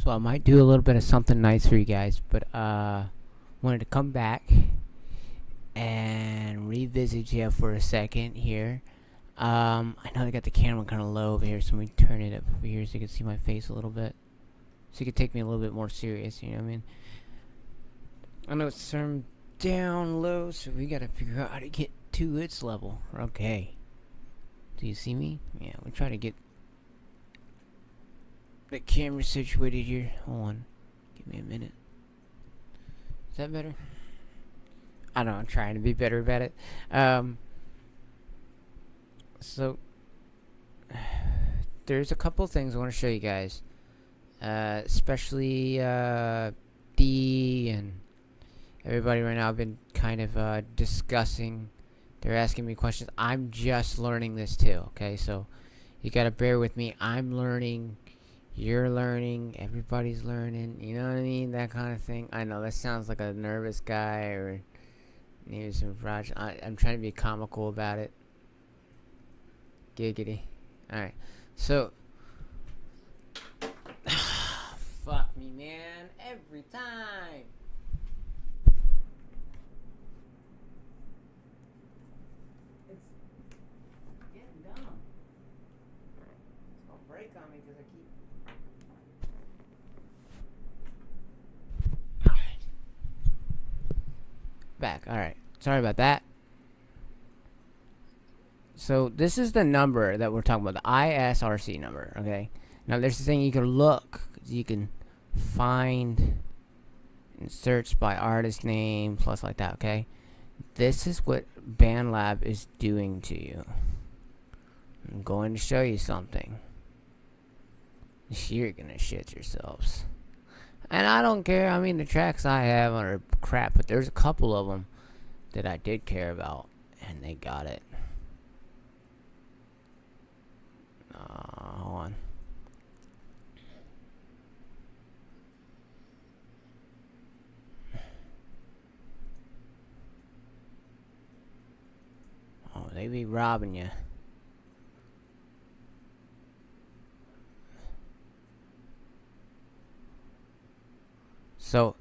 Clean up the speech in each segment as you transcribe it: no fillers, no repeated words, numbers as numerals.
So I might do a little bit of something nice for you guys, but wanted to come back and revisit you for a second here. I know I got the camera kind of low over here, so let me turn it up over here so you can see my face a little bit, so you can take me a little bit more serious. You know what I mean? I know it's turned down low, so we gotta figure out how to get to its level. Okay. Do you see me? Yeah, we try to get the camera situated here. Hold on. Give me a minute. Is that better? I don't know, I'm trying to be better about it. So there's a couple things I want to show you guys. Especially D and everybody right now. I've been kind of discussing. They're asking me questions. I'm just learning this too, okay? So you gotta bear with me. I'm learning. You're learning. Everybody's learning. You know what I mean? That kind of thing. I know that sounds like a nervous guy or maybe some fraud. I'm trying to be comical about it. Giggity. Alright. So. Fuck me, man. Every time. Break on me because I keep. Alright. Back. Alright. Sorry about that. So, this is the number that we're talking about, the ISRC number, okay? Now, there's this thing you can look, you can find and search by artist name, plus like that, okay? This is what BandLab is doing to you. I'm going to show you something. You're gonna shit yourselves. And I don't care. I mean, the tracks I have are crap, but there's a couple of them that I did care about, and they got it. Hold on. Oh, they be robbing you. So,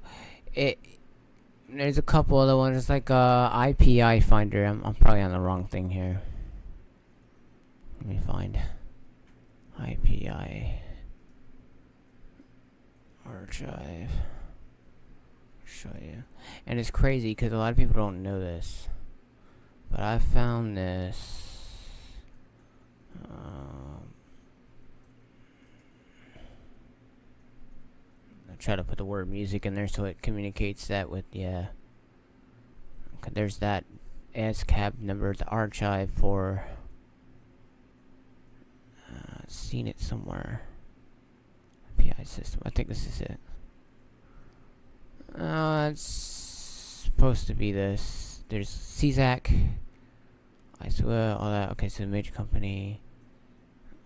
there's a couple other ones. It's like IPI finder. I'm probably on the wrong thing here. Let me find IPI archive. Show you. And it's crazy because a lot of people don't know this, but I found this. Try to put the word music in there so it communicates that with, yeah. Okay, there's that ASCAP number, the archive for. Seen it somewhere. API system. I think this is it. It's supposed to be this. There's CZAC, ISO, all that. Okay, so major company.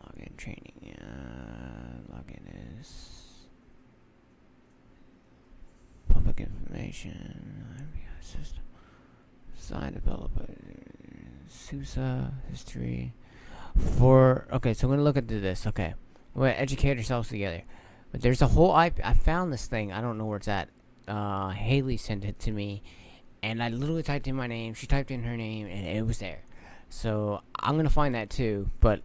Login training. Login is. Public information, IPI system, design developer, SUSE, history. Okay, so I'm gonna look into this. Okay, we're gonna educate ourselves together. But there's a whole I found this thing. I don't know where it's at. Haley sent it to me, and I literally typed in my name. She typed in her name, and it was there. So I'm gonna find that too. But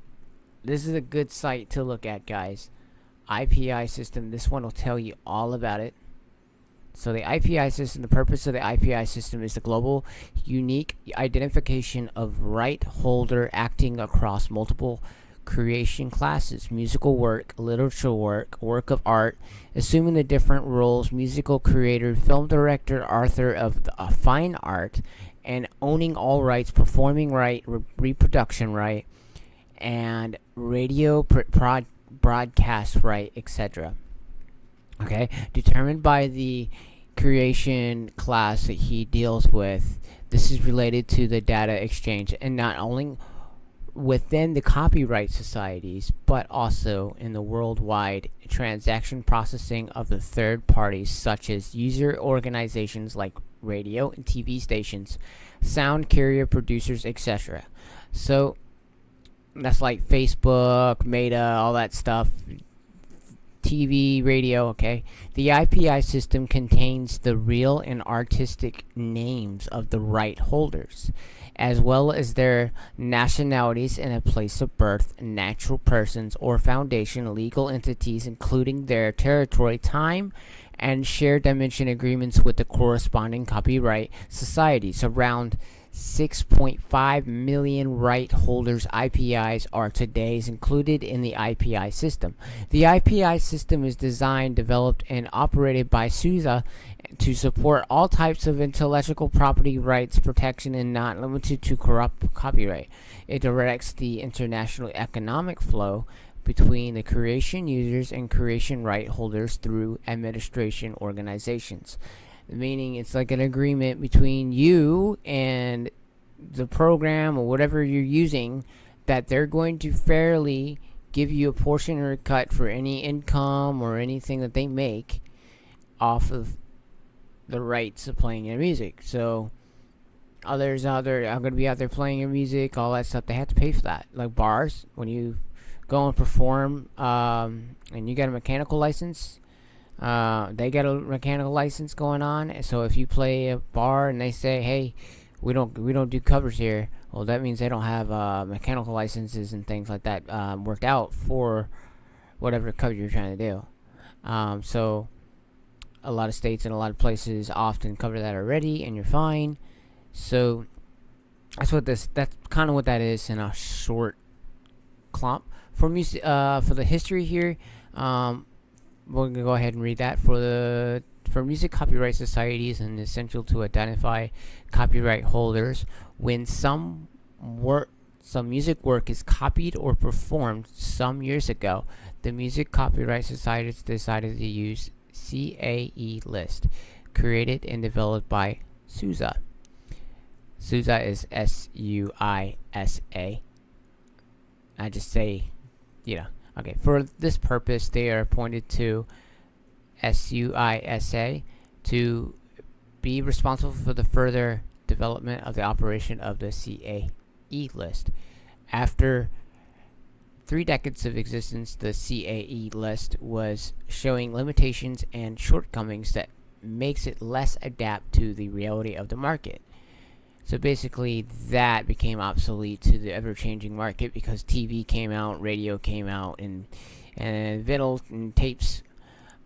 this is a good site to look at, guys. IPI system. This one will tell you all about it. So the IPI system, the purpose of the IPI system is the global unique identification of right holder acting across multiple creation classes, musical work, literature work, work of art, assuming the different roles, musical creator, film director, author of fine art, and owning all rights, performing right, reproduction right, and radio broadcast right, etc. Okay, determined by the creation class that he deals with. This is related to the data exchange, and not only within the copyright societies, but also in the worldwide transaction processing of the third parties, such as user organizations like radio and TV stations, sound carrier producers, etc. So that's like Facebook, Meta, all that stuff. TV, radio, okay? The IPI system contains the real and artistic names of the right holders, as well as their nationalities and a place of birth, natural persons or foundation, legal entities, including their territory, time, and shared dimension agreements with the corresponding copyright societies. Around 6.5 million right holders IPIs are today included in the IPI system. The IPI system is designed, developed, and operated by SUSE to support all types of intellectual property rights protection and not limited to corrupt copyright. It directs the international economic flow between the creation users and creation right holders through administration organizations. Meaning it's like an agreement between you and the program or whatever you're using, that they're going to fairly give you a portion or a cut for any income or anything that they make off of the rights of playing your music. So others out there are going to be out there playing your music, all that stuff. They have to pay for that. Like bars, when you go and perform, and you get a mechanical license, they get a mechanical license going on. So if you play a bar and they say, "Hey, we don't do covers here," well, that means they don't have mechanical licenses and things like that worked out for whatever cover you're trying to do. So a lot of states and a lot of places often cover that already, and you're fine. So that's kind of what that is in a short clump. For music, for the history here, we're gonna go ahead and read that. For music copyright societies, and essential to identify copyright holders when some music work is copied or performed some years ago. The music copyright societies decided to use CAE list, created and developed by SUSE. SUSE is SUISA. I just say, okay. For this purpose, they are appointed to SUISA to be responsible for the further development of the operation of the CAE list. After 3 decades of existence, the CAE list was showing limitations and shortcomings that makes it less adapt to the reality of the market. So basically, that became obsolete to the ever-changing market because TV came out, radio came out, and vinyl and tapes.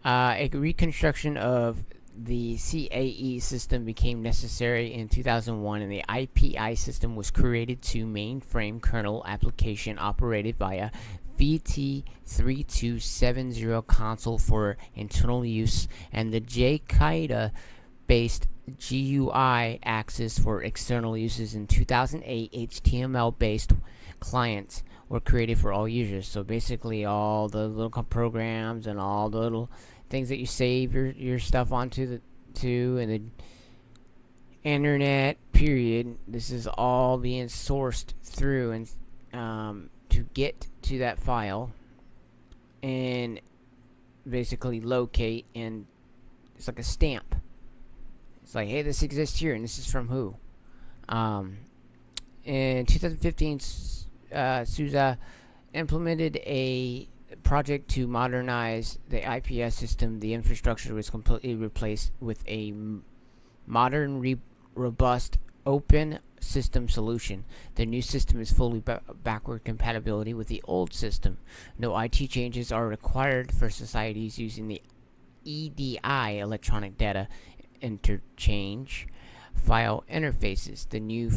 A reconstruction of the CAE system became necessary in 2001, and the IPI system was created to mainframe kernel application operated via VT3270 console for internal use, and the JQuiDA-based GUI access for external uses. In 2008, HTML-based clients were created for all users. So basically, all the little programs and all the little things that you save your stuff onto the internet. Period. This is all being sourced through and to get to that file and basically locate, and it's like a stamp. It's like, hey, this exists here, and this is from who. In 2015, SUSE implemented a project to modernize the IPS system. The infrastructure was completely replaced with a modern, robust, open system solution. The new system is fully backward compatibility with the old system. No IT changes are required for societies using the EDI, electronic data interchange file interfaces. The new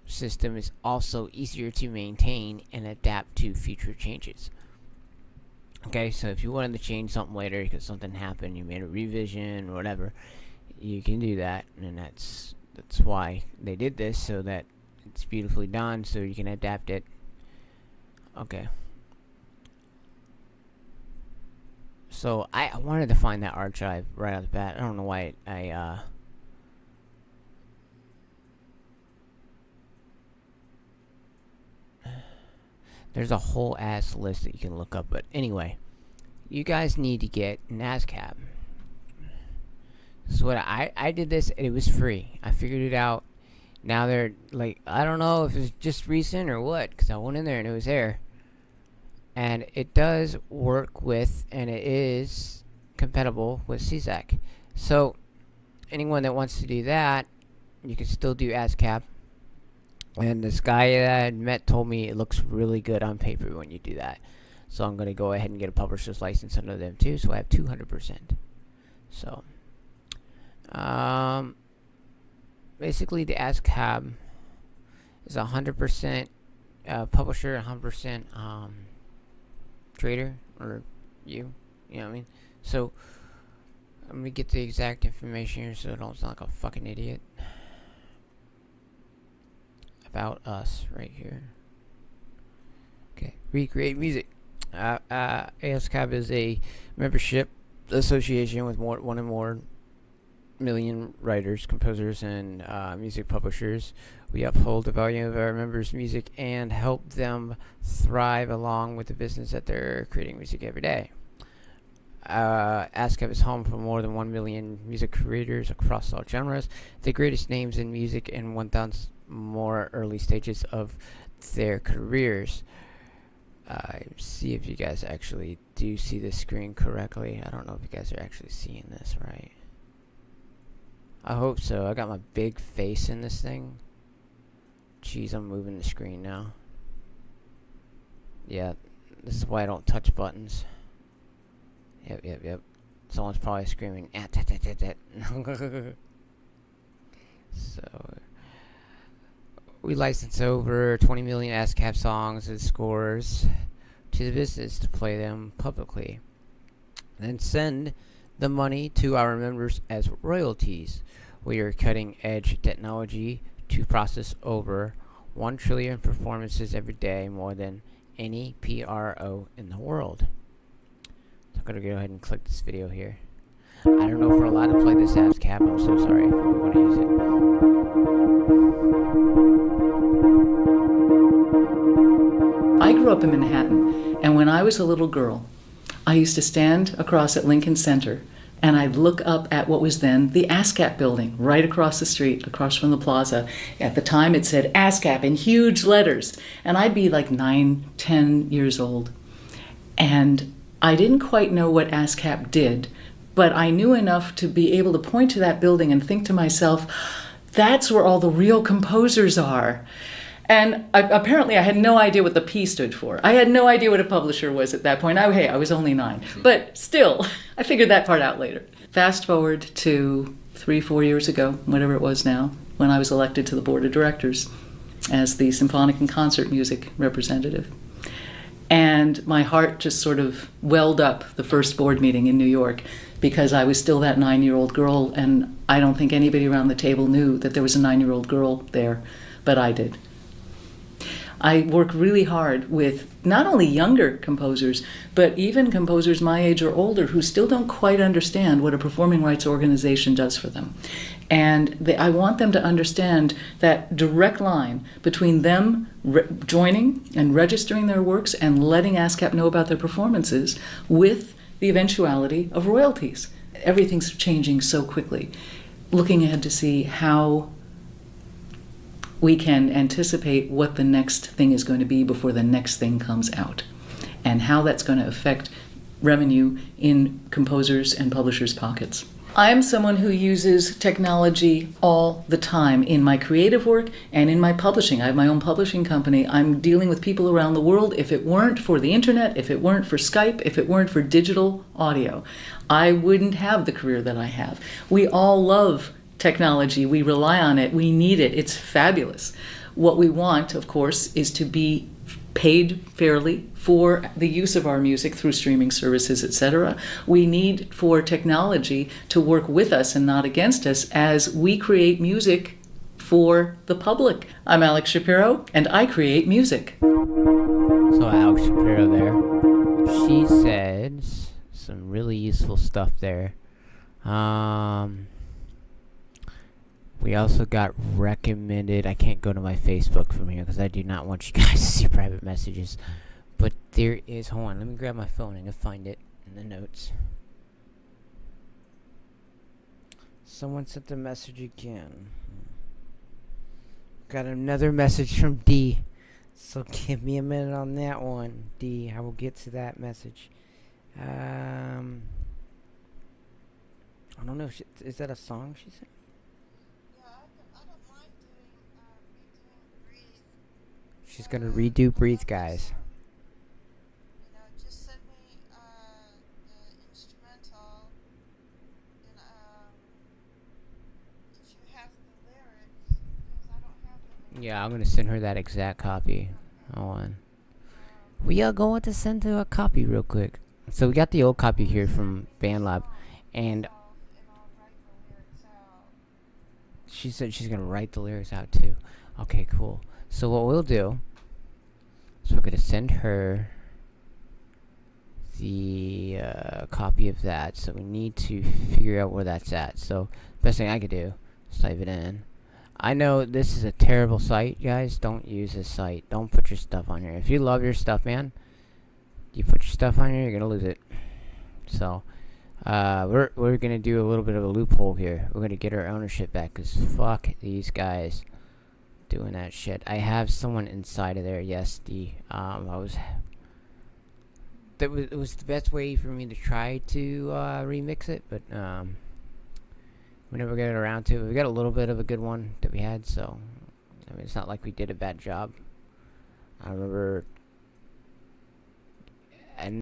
system is also easier to maintain and adapt to future changes. Okay, so if you wanted to change something later because something happened, you made a revision or whatever, you can do that, and that's why they did this, so that it's beautifully done, so you can adapt it. Okay. So I wanted to find that archive right off the bat. I don't know why there's a whole ass list that you can look up, but anyway, you guys need to get NASCAP. So what I did this, and it was free. I figured it out. Now they're like, I don't know if it's just recent or what, because I went in there and it was there. and it does work with, and it is compatible with CZAC. So anyone that wants to do that, you can still do ASCAP. And this guy that I had met told me it looks really good on paper when you do that. So I'm going to go ahead and get a publisher's license under them too, so I have 200%. So, basically the ASCAP is 100% publisher, 100% trader, or you know what I mean? So, let me get the exact information here so I don't sound like a fucking idiot. About us, right here. Okay, recreate music. ASCAP is a membership association with one or more million writers, composers, and music publishers. We uphold the value of our members' music and help them thrive along with the business that they're creating music every day. ASCAP is home for more than 1 million music creators across all genres, the greatest names in music in 1,000 more early stages of their careers. See if you guys actually do see the screen correctly. I don't know if you guys are actually seeing this right. I hope so. I got my big face in this thing. Jeez, I'm moving the screen now. Yeah, this is why I don't touch buttons. Yep. Someone's probably screaming. So, we license over 20 million ASCAP songs and scores to the business to play them publicly. Then send the money to our members as royalties. We are cutting edge technology to process over 1 trillion performances every day, more than any PRO in the world. So I'm going to go ahead and click this video here. I don't know if we're allowed to play this ASCAP. I'm so sorry, but we want to use it. I grew up in Manhattan, and when I was a little girl, I used to stand across at Lincoln Center, and I'd look up at what was then the ASCAP building, right across the street, across from the plaza. At the time, it said ASCAP in huge letters, and I'd be like 9, 10 years old. And I didn't quite know what ASCAP did, but I knew enough to be able to point to that building and think to myself, that's where all the real composers are. And apparently I had no idea what the P stood for. I had no idea what a publisher was at that point. I was only 9. But still, I figured that part out later. Fast forward to 3-4 years ago, whatever it was now, when I was elected to the board of directors as the symphonic and concert music representative. And my heart just sort of welled up the first board meeting in New York, because I was still that 9-year-old girl, and I don't think anybody around the table knew that there was a 9-year-old girl there, but I did. I work really hard with not only younger composers, but even composers my age or older who still don't quite understand what a performing rights organization does for them. And I want them to understand that direct line between them joining and registering their works and letting ASCAP know about their performances with the eventuality of royalties. Everything's changing so quickly. Looking ahead to see how we can anticipate what the next thing is going to be before the next thing comes out, and how that's going to affect revenue in composers' and publishers' pockets. I'm someone who uses technology all the time in my creative work and in my publishing. I have my own publishing company. I'm dealing with people around the world. If it weren't for the internet, if it weren't for Skype, if it weren't for digital audio, I wouldn't have the career that I have. We all love technology. We rely on it. We need it. It's fabulous. What we want, of course, is to be paid fairly for the use of our music through streaming services, etc. We need for technology to work with us and not against us as we create music for the public. I'm Alex Shapiro, and I create music. So Alex Shapiro there, she said some really useful stuff there. We also got recommended. I can't go to my Facebook from here because I do not want you guys to see private messages. But there is, hold on, let me grab my phone and find it in the notes. Someone sent a message again. Got another message from D. So give me a minute on that one, D. I will get to that message. I don't know. Is that a song she said? She's gonna redo Breathe, guys. Yeah, I'm gonna send her that exact copy. Hold on. We are going to send her a copy real quick. So we got the old copy here from BandLab, and she said she's gonna write the lyrics out too. Okay, cool. So what we'll do is we're gonna send her the copy of that. So we need to figure out where that's at. So best thing I could do is type it in. I know this is a terrible site, guys. Don't use this site. Don't put your stuff on here. If you love your stuff, man, you put your stuff on here, you're gonna lose it. So we're gonna do a little bit of a loophole here. We're gonna get our ownership back, cause fuck these guys doing that shit. I have someone inside of there. Yes, it was the best way for me to try to remix it, but we never got around to it. We got a little bit of a good one that we had, so I mean it's not like we did a bad job. I remember